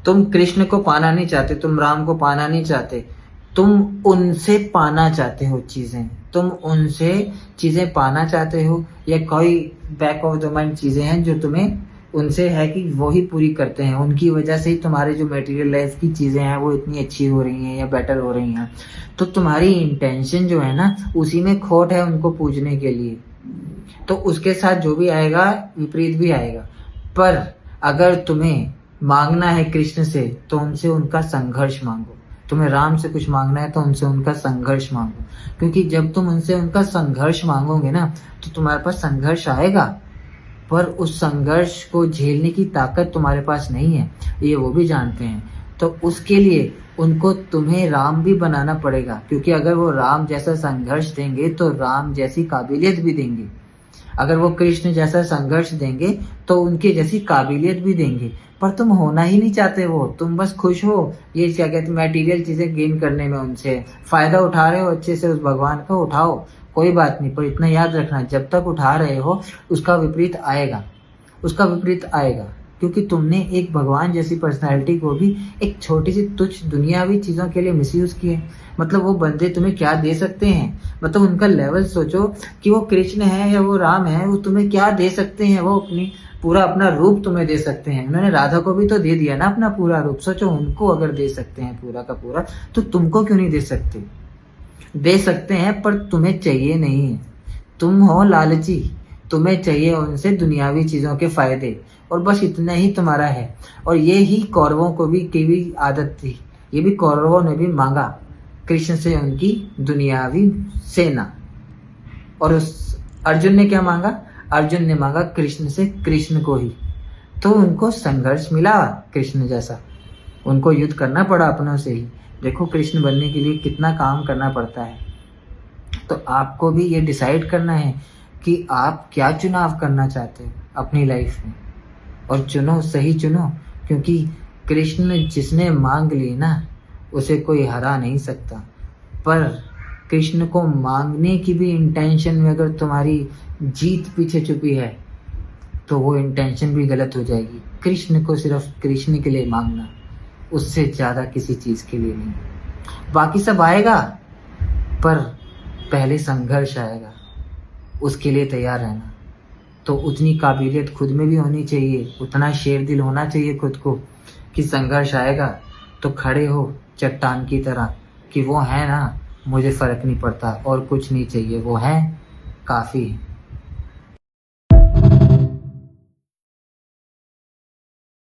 तुम कृष्ण को पाना नहीं चाहते, तुम राम को पाना नहीं चाहते, तुम उनसे पाना चाहते हो चीजें, तुम उनसे चीजें पाना चाहते हो, या कोई बैक ऑफ द माइंड चीजें हैं जो तुम्हें उनसे है कि वो ही पूरी करते हैं, उनकी वजह से ही तुम्हारे जो मटेरियल लाइफ की चीजें हैं वो इतनी अच्छी हो रही हैं या बेटर हो रही हैं। तो तुम्हारी इंटेंशन जो है ना, उसी में खोट है उनको पूजने के लिए। तो उसके साथ जो भी आएगा विपरीत भी आएगा। पर अगर तुम्हें मांगना है कृष्ण से तो उनसे उनका संघर्ष मांगो। तुम्हें राम से कुछ मांगना है तो उनसे उनका संघर्ष मांगो, क्योंकि जब तुम उनसे उनका संघर्ष मांगोगे ना तो तुम्हारे पास संघर्ष आएगा, पर उस संघर्ष को झेलने की ताकत तुम्हारे पास नहीं है, ये वो भी जानते हैं। तो उसके लिए उनको तुम्हें राम भी बनाना पड़ेगा, क्योंकि अगर वो राम जैसा संघर्ष देंगे तो राम जैसी काबिलियत भी देंगे। अगर वो कृष्ण जैसा संघर्ष देंगे तो उनके जैसी काबिलियत भी देंगे। पर तुम होना ही नहीं चाहते वो, तुम बस खुश हो ये क्या कहते हैं मटेरियल चीजें गेन करने में, उनसे फायदा उठा रहे हो अच्छे से, उस भगवान का उठाओ, कोई बात नहीं। पर इतना याद रखना, जब तक उठा रहे हो उसका विपरीत आएगा, उसका विपरीत आएगा, क्योंकि तुमने एक भगवान जैसी पर्सनालिटी को भी एक छोटी सी तुच्छ दुनियावी चीजों के लिए मिसयूज किए। मतलब वो बंदे तुम्हें क्या दे सकते हैं, मतलब उनका लेवल सोचो कि वो कृष्ण है या वो राम है, वो तुम्हें क्या दे सकते हैं। वो अपनी पूरा अपना रूप तुम्हें दे सकते हैं। उन्होंने राधा को भी तो दे दिया ना अपना पूरा रूप। सोचो उनको अगर दे सकते हैं पूरा का पूरा, तो तुमको क्यों नहीं दे सकते। दे सकते हैं पर तुम्हें चाहिए नहीं है, तुम हो लालची, तुम्हें चाहिए उनसे दुनियावी चीजों के फायदे, और बस इतना ही तुम्हारा है। और ये ही कौरवों को भी की भी आदत थी, ये भी कौरवों ने भी मांगा कृष्ण से उनकी दुनियावी सेना। और उस अर्जुन ने क्या मांगा, अर्जुन ने मांगा कृष्ण से कृष्ण को ही। तो उनको संघर्ष मिला कृष्ण जैसा, उनको युद्ध करना पड़ा अपनों से ही। देखो कृष्ण बनने के लिए कितना काम करना पड़ता है। तो आपको भी ये डिसाइड करना है कि आप क्या चुनाव करना चाहते हो अपनी लाइफ में, और चुनो, सही चुनो, क्योंकि कृष्ण जिसने मांग ली ना उसे कोई हरा नहीं सकता। पर कृष्ण को मांगने की भी इंटेंशन में अगर तुम्हारी जीत पीछे छुपी है तो वो इंटेंशन भी गलत हो जाएगी। कृष्ण को सिर्फ कृष्ण के लिए मांगना, उससे ज्यादा किसी चीज के लिए नहीं। बाकी सब आएगा, पर पहले संघर्ष आएगा, उसके लिए तैयार रहना। तो उतनी काबिलियत खुद में भी होनी चाहिए, उतना शेर दिल होना चाहिए खुद को कि संघर्ष आएगा तो खड़े हो चट्टान की तरह कि वो है ना, मुझे फर्क नहीं पड़ता और कुछ नहीं चाहिए, वो है काफी है।